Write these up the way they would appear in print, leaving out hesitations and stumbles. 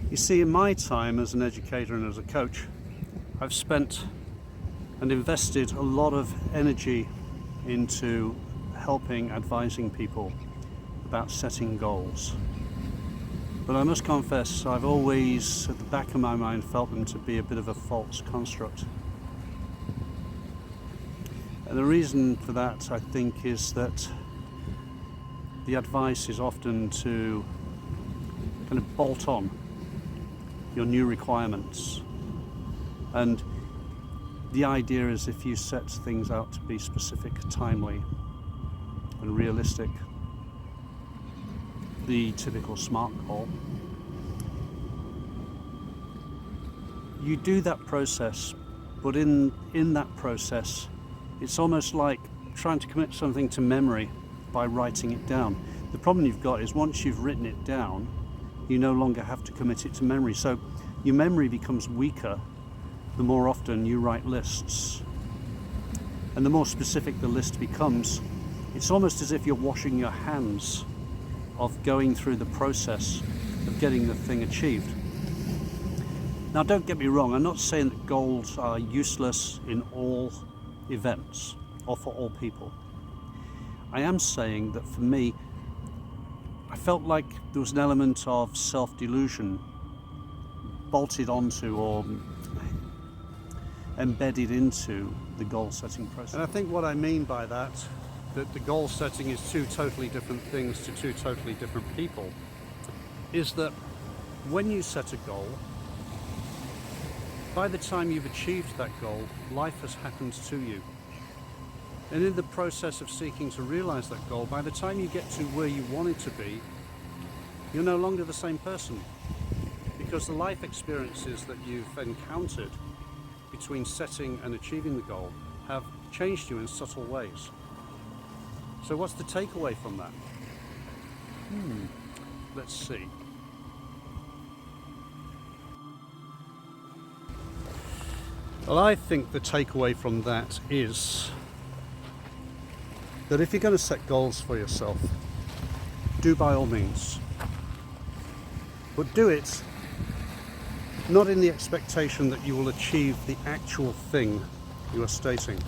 You see, in my time as an educator and as a coach, I've spent and invested a lot of energy into helping, advising people about setting goals. But I must confess, I've always, at the back of my mind, felt them to be a bit of a false construct. And the reason for that, I think, is that the advice is often to kind of bolt on your new requirements. And the idea is, if you set things out to be specific, timely, and realistic, the typical SMART goal, you do that process, but in that process, it's almost like trying to commit something to memory by writing it down. The problem you've got is, once you've written it down, you no longer have to commit it to memory. So your memory becomes weaker the more often you write lists. And the more specific the list becomes, it's almost as if you're washing your hands of going through the process of getting the thing achieved. Now, don't get me wrong, I'm not saying that goals are useless in all events or for all people. I am saying that for me, I felt like there was an element of self-delusion bolted onto or embedded into the goal setting process. And I think what I mean by that the goal setting is two totally different things to two totally different people, is that when you set a goal, by the time you've achieved that goal, life has happened to you. And in the process of seeking to realize that goal, by the time you get to where you want it to be, you're no longer the same person, because the life experiences that you've encountered between setting and achieving the goal have changed you in subtle ways. So what's the takeaway from that? Let's see. Well, I think the takeaway from that is that if you're going to set goals for yourself, do by all means. But do it not in the expectation that you will achieve the actual thing you are stating.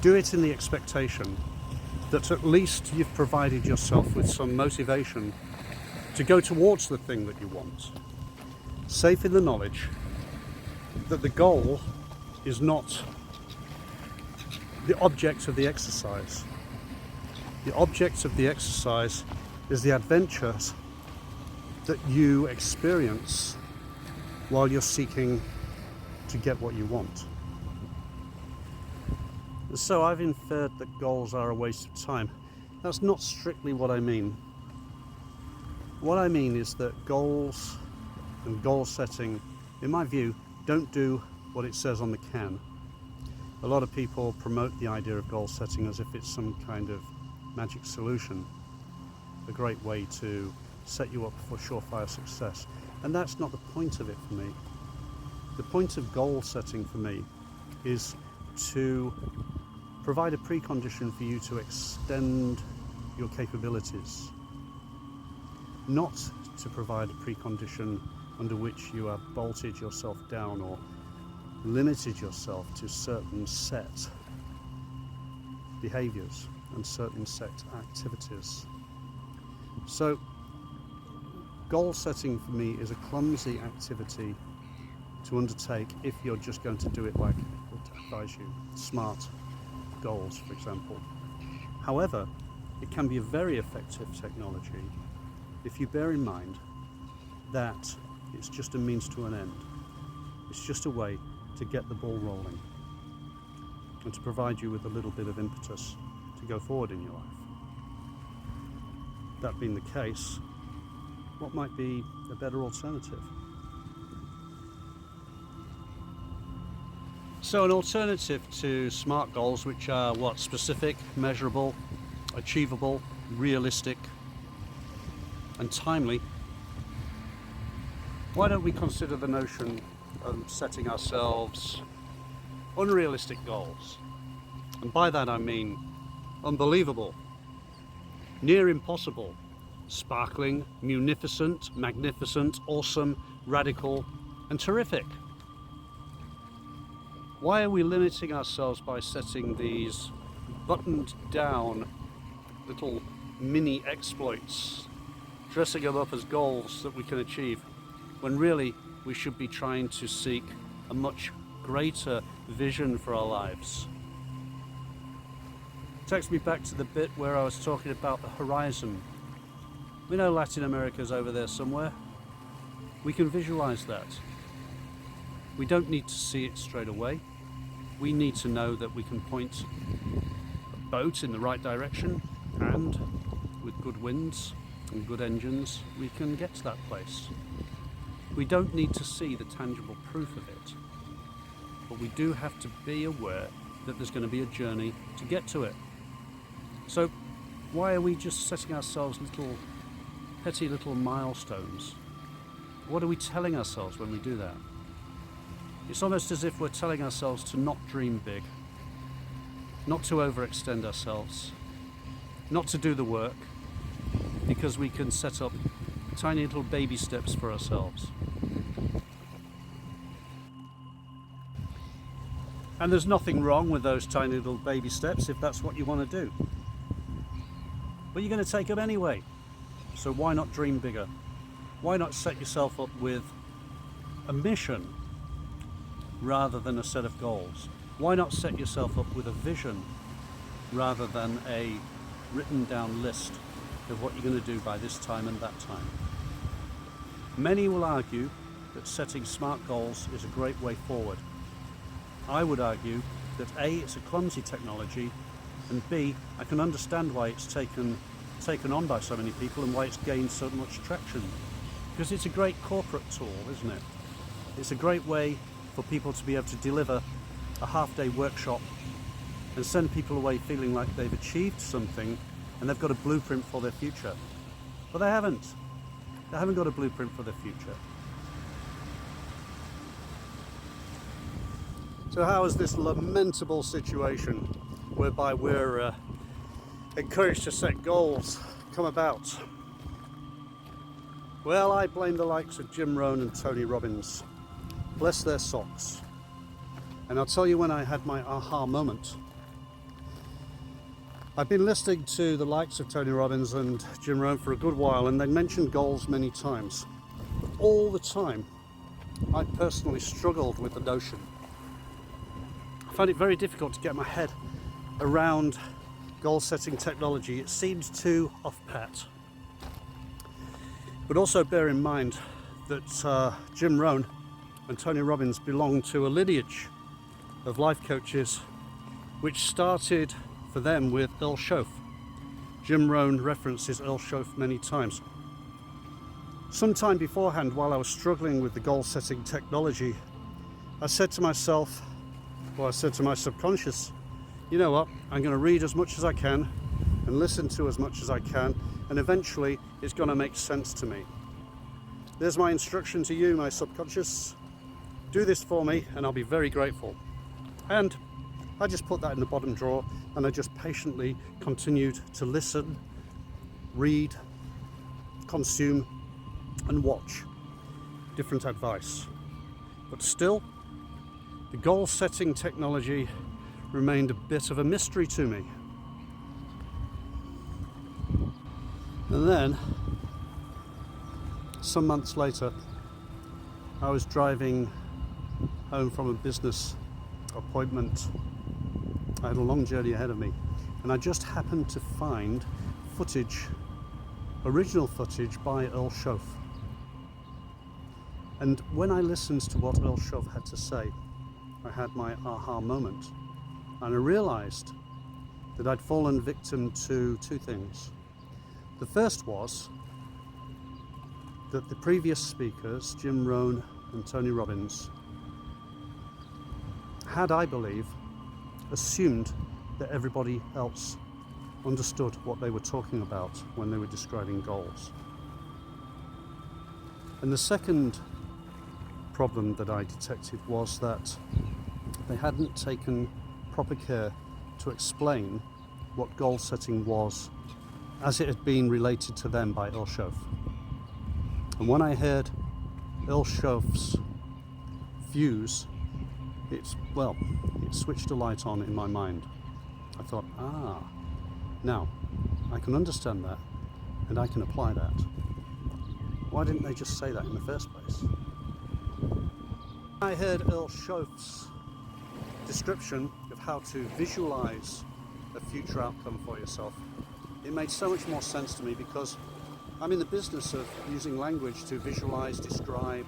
Do it in the expectation that at least you've provided yourself with some motivation to go towards the thing that you want, safe in the knowledge that the goal is not the object of the exercise. The object of the exercise is the adventures that you experience while you're seeking to get what you want. So I've inferred that goals are a waste of time. That's not strictly what I mean. What I mean is that goals and goal setting, in my view, don't do what it says on the can. A lot of people promote the idea of goal setting as if it's some kind of magic solution, a great way to set you up for surefire success. And that's not the point of it for me. The point of goal setting for me is to provide a precondition for you to extend your capabilities, not to provide a precondition under which you have bolted yourself down or limited yourself to certain set behaviors and certain set activities. So goal setting for me is a clumsy activity to undertake if you're just going to do it like I would advise you, SMART goals, for example. However, it can be a very effective technology if you bear in mind that it's just a means to an end. It's just a way to get the ball rolling and to provide you with a little bit of impetus to go forward in your life. That being the case, what might be a better alternative? So an alternative to SMART goals, which are what? Specific, measurable, achievable, realistic, and timely. Why don't we consider the notion of setting ourselves unrealistic goals? And by that I mean unbelievable, near impossible, sparkling, munificent, magnificent, awesome, radical, and terrific. Why are we limiting ourselves by setting these buttoned down little mini exploits, dressing them up as goals that we can achieve, when really we should be trying to seek a much greater vision for our lives? Takes me back to the bit where I was talking about the horizon. We know Latin America's over there somewhere. We can visualize that. We don't need to see it straight away. We need to know that we can point a boat in the right direction, and with good winds and good engines, we can get to that place. We don't need to see the tangible proof of it, but we do have to be aware that there's going to be a journey to get to it. So why are we just setting ourselves petty little milestones? What are we telling ourselves when we do that? It's almost as if we're telling ourselves to not dream big, not to overextend ourselves, not to do the work, because we can set up tiny little baby steps for ourselves. And there's nothing wrong with those tiny little baby steps if that's what you want to do. But you're going to take them anyway. So why not dream bigger? Why not set yourself up with a mission rather than a set of goals? Why not set yourself up with a vision rather than a written down list of what you're going to do by this time and that time? Many will argue that setting smart goals is a great way forward. I would argue that A, it's a clumsy technology, and B, I can understand why it's taken on by so many people and why it's gained so much traction. Because it's a great corporate tool, isn't it? It's a great way for people to be able to deliver a half-day workshop and send people away feeling like they've achieved something and they've got a blueprint for their future. But they haven't. They haven't got a blueprint for their future. So how has this lamentable situation, whereby we're encouraged to set goals, come about? Well, I blame the likes of Jim Rohn and Tony Robbins. Bless their socks. And I'll tell you when I had my aha moment. I've been listening to the likes of Tony Robbins and Jim Rohn for a good while, and they mentioned goals many times. But all the time, I personally struggled with the notion. I found it very difficult to get my head around goal-setting technology. It seemed too off-pat. But also bear in mind that Jim Rohn and Tony Robbins belong to a lineage of life coaches which started for them with Earl Shoaff. Jim Rohn references Earl Shoaff many times. Sometime beforehand, while I was struggling with the goal-setting technology, I said to myself, I said to my subconscious, you know what, I'm going to read as much as I can and listen to as much as I can, and eventually it's going to make sense to me. There's my instruction to you, my subconscious. Do this for me and I'll be very grateful. And I just put that in the bottom drawer and I just patiently continued to listen, read, consume and watch different advice. But still, the goal setting technology remained a bit of a mystery to me. And then, some months later, I was driving home from a business appointment. I had a long journey ahead of me, and I just happened to find original footage by Earl Shoaff. And when I listened to what Earl Shoaff had to say, I had my aha moment, and I realized that I'd fallen victim to two things. The first was that the previous speakers, Jim Rohn and Tony Robbins, had, I believe, assumed that everybody else understood what they were talking about when they were describing goals. And the second problem that I detected was that they hadn't taken proper care to explain what goal setting was as it had been related to them by Earl Shoaff. And when I heard Earl Shoaff's views, it switched a light on in my mind. I thought, now I can understand that and I can apply that. Why didn't they just say that in the first place? I heard Earl Shoaff's description of how to visualize a future outcome for yourself. It made so much more sense to me because I'm in the business of using language to visualize, describe,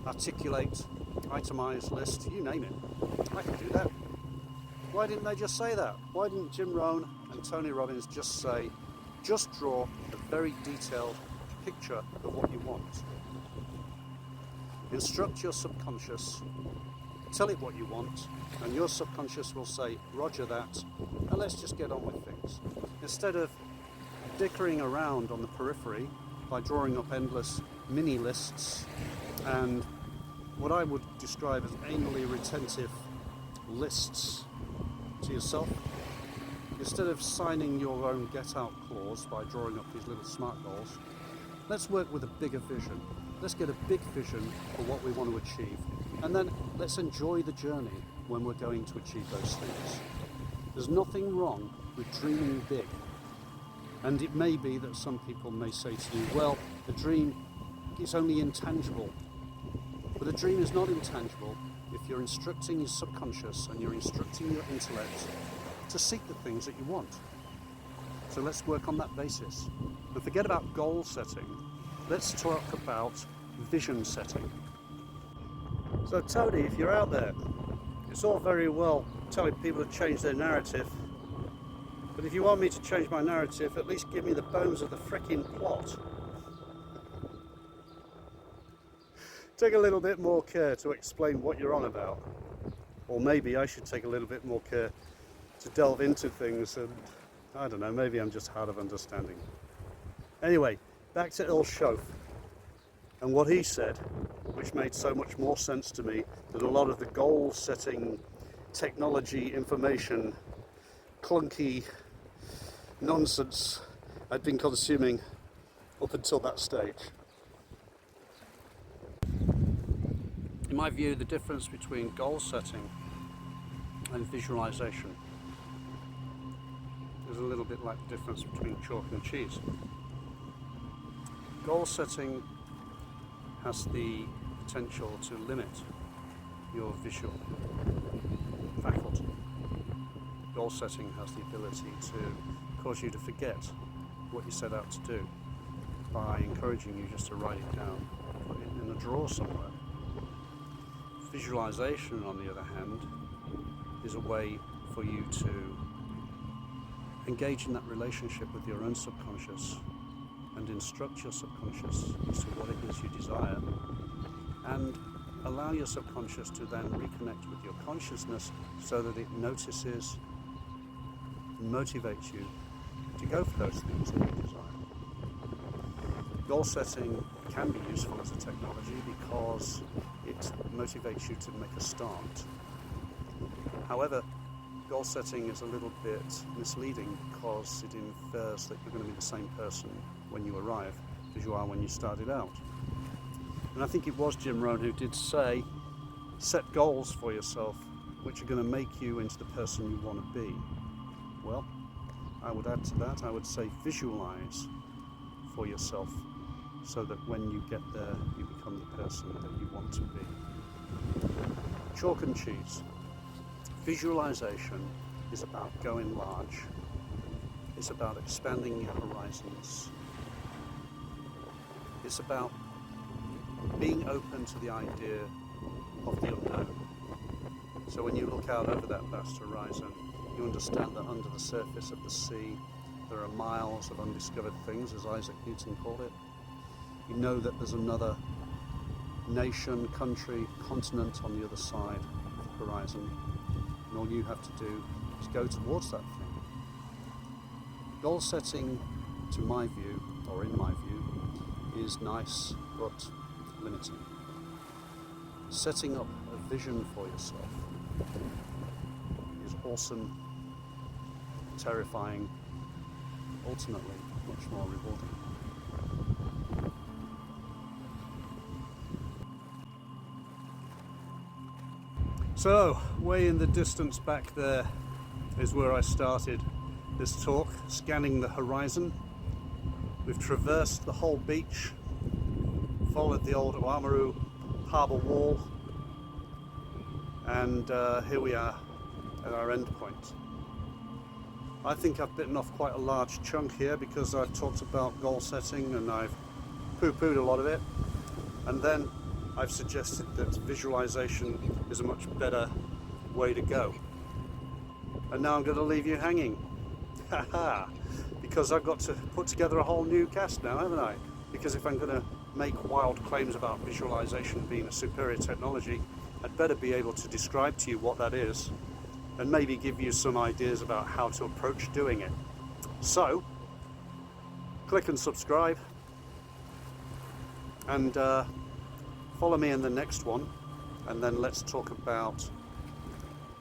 articulate, itemize, list, you name it. I can do that. Why didn't they just say that? Why didn't Jim Rohn and Tony Robbins just say, just draw a very detailed picture of what you want? Instruct your subconscious, tell it what you want, and your subconscious will say, roger that, and let's just get on with things. Instead of dickering around on the periphery by drawing up endless mini lists and what I would describe as anally retentive lists to yourself, instead of signing your own get-out clause by drawing up these little SMART goals, let's work with a bigger vision. Let's get a big vision for what we want to achieve, and then let's enjoy the journey when we're going to achieve those things. There's nothing wrong with dreaming big. And it may be that some people may say to you, well, a dream is only intangible. But a dream is not intangible if you're instructing your subconscious and you're instructing your intellect to seek the things that you want. So let's work on that basis. And forget about goal setting. Let's talk about vision setting. So Tony, if you're out there, it's all very well telling people to change their narrative, but if you want me to change my narrative, at least give me the bones of the frickin' plot. Take a little bit more care to explain what you're on about. Or maybe I should take a little bit more care to delve into things, and I don't know, maybe I'm just hard of understanding. Anyway, back to Earl Shoaff and what he said, which made so much more sense to me than a lot of the goal setting, technology, information, clunky nonsense I'd been consuming up until that stage. In my view, the difference between goal setting and visualization is a little bit like the difference between chalk and cheese. Goal setting has the potential to limit your visual faculty. Goal setting has the ability to cause you to forget what you set out to do by encouraging you just to write it down, put it in a drawer somewhere. Visualization, on the other hand, is a way for you to engage in that relationship with your own subconscious and instruct your subconscious as to what it is you desire, and allow your subconscious to then reconnect with your consciousness so that it notices and motivates you to go for those things that you desire. Goal setting can be useful as a technology because it motivates you to make a start. However, goal setting is a little bit misleading because it infers that you're going to be the same person when you arrive as you are when you started out. And I think it was Jim Rohn who did say, set goals for yourself which are going to make you into the person you want to be. Well, I would add to that, I would say visualize for yourself so that when you get there, you become the person that you want to be. Chalk and cheese. Visualization is about going large. It's about expanding your horizons. It's about being open to the idea of the unknown. So when you look out over that vast horizon, you understand that under the surface of the sea, there are miles of undiscovered things, as Isaac Newton called it. You know that there's another nation, country, continent on the other side of the horizon. And all you have to do is go towards that thing. Goal setting, to my view, or in my view, is nice but limiting. Setting up a vision for yourself is awesome, terrifying, ultimately much more rewarding. So, way in the distance back there is where I started this talk, scanning the horizon. We've traversed the whole beach, followed the old Oamaru Harbour wall, and here we are at our end point. I think I've bitten off quite a large chunk here because I've talked about goal setting and I've poo-pooed a lot of it, and then I've suggested that visualization is a much better way to go. And now I'm going to leave you hanging. Haha! Because I've got to put together a whole new cast now, haven't I? Because if I'm going to make wild claims about visualization being a superior technology, I'd better be able to describe to you what that is and maybe give you some ideas about how to approach doing it. So, click and subscribe and follow me in the next one, and then let's talk about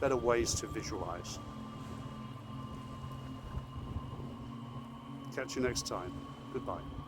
better ways to visualize. Catch you next time. Goodbye.